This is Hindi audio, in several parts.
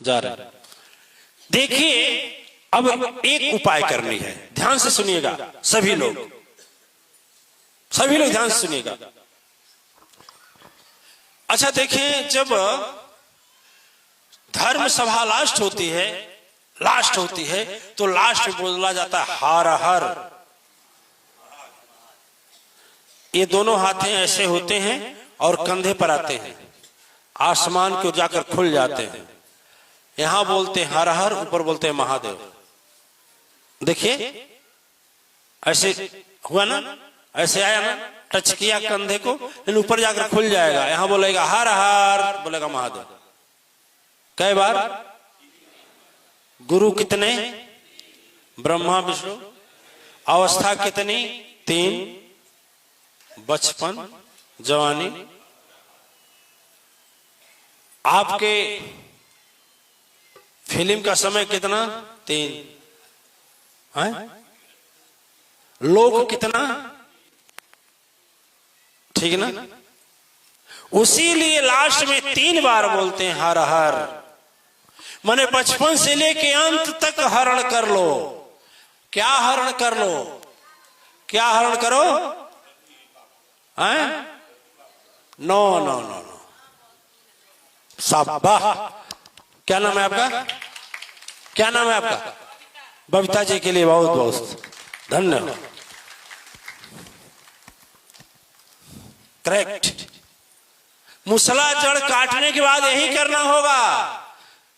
जा रहे हैं। देखिए अब एक उपाय करनी है, ध्यान से सुनिएगा सभी लोग ध्यान से सुनिएगा। अच्छा देखिए, जब धर्म सभा लास्ट होती है तो लास्ट में बोला जाता है हर हर। ये दोनों हाथें ऐसे होते हैं और कंधे पर आते हैं, आसमान को जाकर खुल जाते हैं। यहां बोलते हैं हर हर, ऊपर बोलते हैं महादेव। देखिए ऐसे हुआ ना, ऐसे आया ना, टच किया कंधे को, लेकिन ऊपर जाकर खुल जाएगा। यहां बोलेगा हर हर, बोलेगा महादेव। कई बार? गुरु कितने? ब्रह्मा विष्णु। अवस्था कितनी? 3, बचपन, जवानी। आपके फिल्म का समय कितना? 3 है। लोग कितना? ठीक ना? उसीलिए लास्ट में 3 बार बोलते हैं हर हर। माने बचपन से लेके अंत तक हरण कर लो। क्या हरण कर लो? क्या हरण करो? हैं? नो नो नो नो, शाबाश। क्या नाम है आपका? क्या नाम है आपका? बबीता जी के लिए बहुत बहुत धन्यवाद। करेक्ट। मुसला जड़ काटने के बाद यही करना होगा।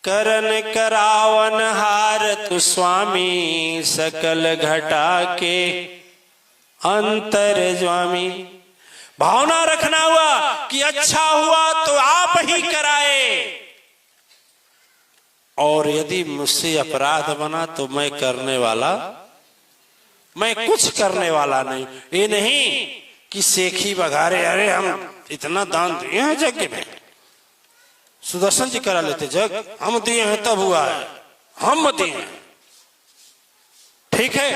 करन करावन हार तु स्वामी, सकल घटा के अंतर स्वामी। भावना रखना हुआ कि अच्छा हुआ तो आप ही कराए, और यदि मुझसे अपराध बना तो मैं कुछ करने वाला नहीं। ये नहीं कि सेखी बघारे, अरे हम इतना दान दिए हैं यज्ञ में, सुदर्शन जी करा लेते जग, हम दिए हैं तब हुआ है, हम दिए हैं। ठीक है,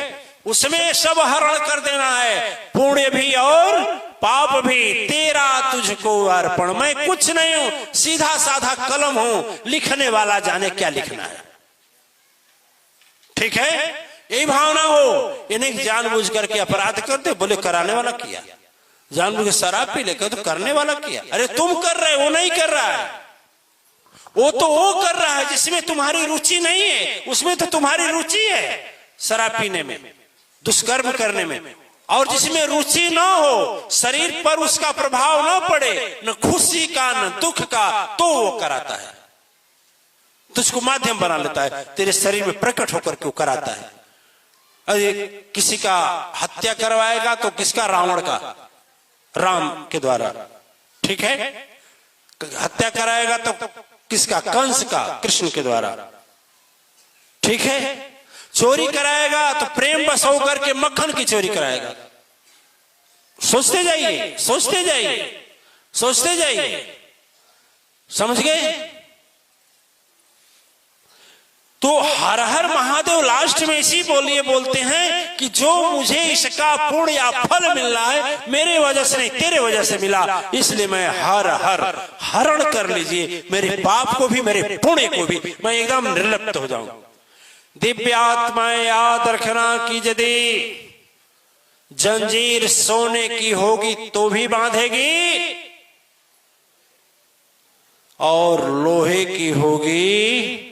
उसमें सब हरण कर देना है, पुण्य भी और पाप भी तेरा तुझको अर्पण। मैं कुछ नहीं हूं, सीधा साधा कलम हूं, लिखने वाला जाने क्या लिखना है। ठीक है, यही भावना हो। ये नहीं जानबूझ करके अपराध करते, बोले कराने वाला किया। जानबूझ के शराब पी लेकर तो करने वाला किया। अरे तुम कर रहे हो, वो नहीं कर रहा है। वो तो वो कर रहा है जिसमें तुम्हारी रुचि नहीं है, उसमें तो तुम्हारी रुचि है शराब पीने में, दुष्कर्म करने में। और जिसमें रुचि ना हो, शरीर पर उसका प्रभाव ना पड़े, न खुशी का न दुख का, तो वो कराता है। तुझको माध्यम बना लेता है, तेरे शरीर में प्रकट होकर क्यों कराता है। अरे किसी का हत्या करवाएगा तो किसका? रावण का, राम के द्वारा। ठीक है, हत्या कराएगा तो किसका? कंस का, कृष्ण के द्वारा। ठीक है, चोरी कराएगा तो प्रेम बस होकर के मक्खन की चोरी कराएगा। सोचते जाइए, सोचते जाइए, सोचते जाइए, समझ गए? तो हर हर महादेव लास्ट में इसी बोलते हैं कि जो मुझे इसका पुण्य या फल मिल रहा है, मेरे वजह से नहीं, तेरे वजह से मिला, इसलिए मैं हर हर हरण कर लीजिए, मेरे पाप को भी मेरे पुण्य को भी, मैं एकदम निर्लिप्त हो जाऊं। दिव्यात्माएं याद रखना कि यदि जंजीर सोने की होगी तो भी बांधेगी, और लोहे की होगी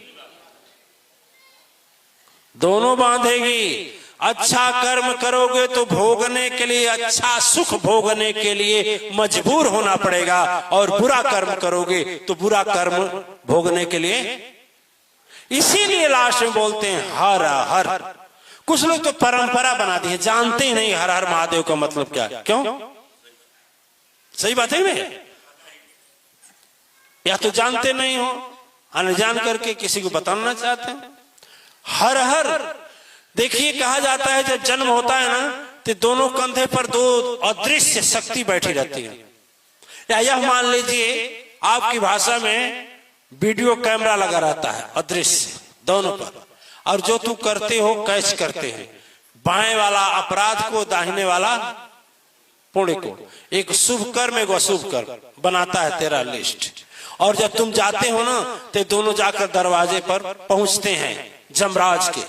दोनों बांधेगी। अच्छा कर्म करोगे तो भोगने के लिए, अच्छा सुख भोगने के लिए मजबूर होना पड़ेगा, और बुरा कर्म करोगे तो बुरा कर्म भोगने के लिए। इसीलिए लास्ट में बोलते हैं हर हर। कुछ लोग तो परंपरा बना दी है, जानते ही नहीं हर हर महादेव का मतलब क्या है। क्यों? सही बात है नहीं? या तो जानते नहीं हो, अनजान करके किसी को बताना चाहते हैं। हर हर देखिए, कहा जाता है जब जन्म होता है ना, तो दोनों कंधे पर 2 अदृश्य शक्ति बैठी रहती है। या यह मान लीजिए आपकी भाषा में वीडियो कैमरा लगा रहता है, अदृश्य दोनों पर, और जो तू करते हो कैच करते हैं, बाएं वाला अपराध को, दाहिने वाला पुण्य को। एक शुभ कर्म एक अशुभ कर्म बनाता है तेरा लिस्ट, और जब तुम जाते हो ना तो दोनों जाकर दरवाजे पर पहुंचते हैं जमराज के,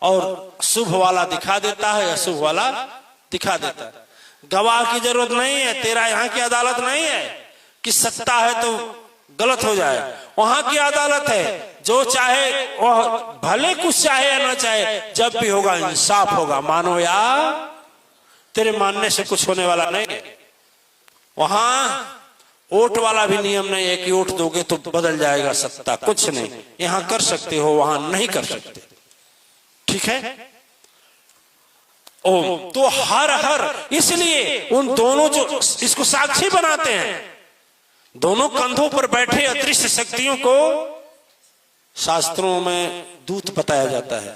और शुभ वाला दिखा देता है, अशुभ वाला दिखा देता है। गवाह की जरूरत नहीं है, तेरा यहाँ की अदालत नहीं है कि सत्ता है तो गलत हो जाए, वहां की अदालत है, जो चाहे वह भले कुछ चाहे या ना चाहे, जब भी होगा इंसाफ होगा, मानो या तेरे मानने से कुछ होने वाला नहीं है। वहां वोट वाला भी नियम नहीं है कि वोट दोगे तो बदल जाएगा सत्ता, कुछ नहीं, यहां कर सकते हो वहां नहीं कर सकते, ठीक है। ओ तो हर इसलिए उन दोनों जो इसको साक्षी बनाते हैं, दोनों कंधों पर बैठे अदृश्य शक्तियों को शास्त्रों में दूत बताया जाता है,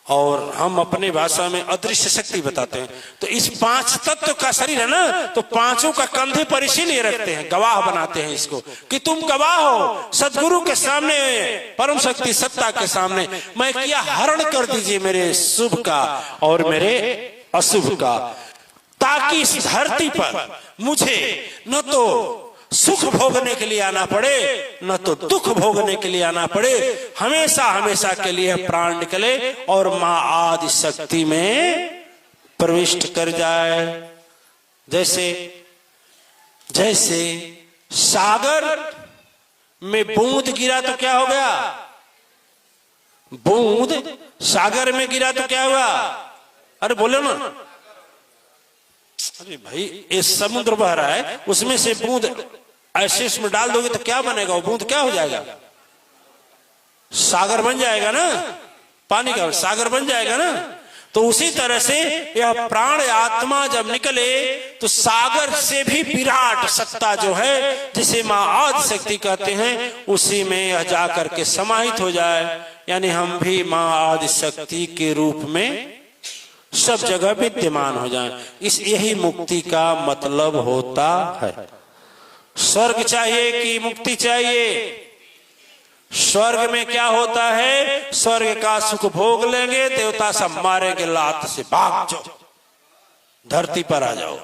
और हम अपने भाषा में अदृश्य शक्ति बताते हैं। तो इस 5 तत्व का शरीर है ना, तो पांचों का कंधे पर इसीलिए रखते हैं, गवाह बनाते हैं इसको कि तुम गवाह हो सदगुरु के सामने, परम शक्ति सत्ता के सामने, मैं किया हरण कर दीजिए मेरे शुभ का और मेरे अशुभ का, ताकि इस धरती पर मुझे न तो सुख भोगने के लिए आना पड़े न तो दुख भोगने के लिए आना पड़े, हमेशा हमेशा के लिए प्राण निकले और मां आदि शक्ति में प्रविष्ट कर जाए। जैसे जैसे सागर में बूंद गिरा तो क्या हो गया, बूंद सागर में गिरा तो क्या हुआ, अरे बोलो ना, अरे भाई ये समुद्र बह रहा है, उसमें से बूंद ऐसे इसमें डाल दोगे तो क्या बनेगा, वो बूंद क्या हो जाएगा, सागर बन जाएगा ना, पानी का सागर बन जाएगा ना। तो उसी तरह से यह प्राण आत्मा जब निकले तो सागर से भी विराट सत्ता जो है, जिसे मां आदि शक्ति कहते हैं, उसी में यह जाकर के समाहित हो जाए, यानी हम भी मां आदि शक्ति के रूप में सब जगह विद्यमान हो जाएं। इस यही मुक्ति का मतलब होता है। स्वर्ग चाहिए कि मुक्ति चाहिए? स्वर्ग में क्या होता है, स्वर्ग का सुख भोग लेंगे, देवता सब मारेंगे लात से, भाग जाओ, धरती पर आ जाओ।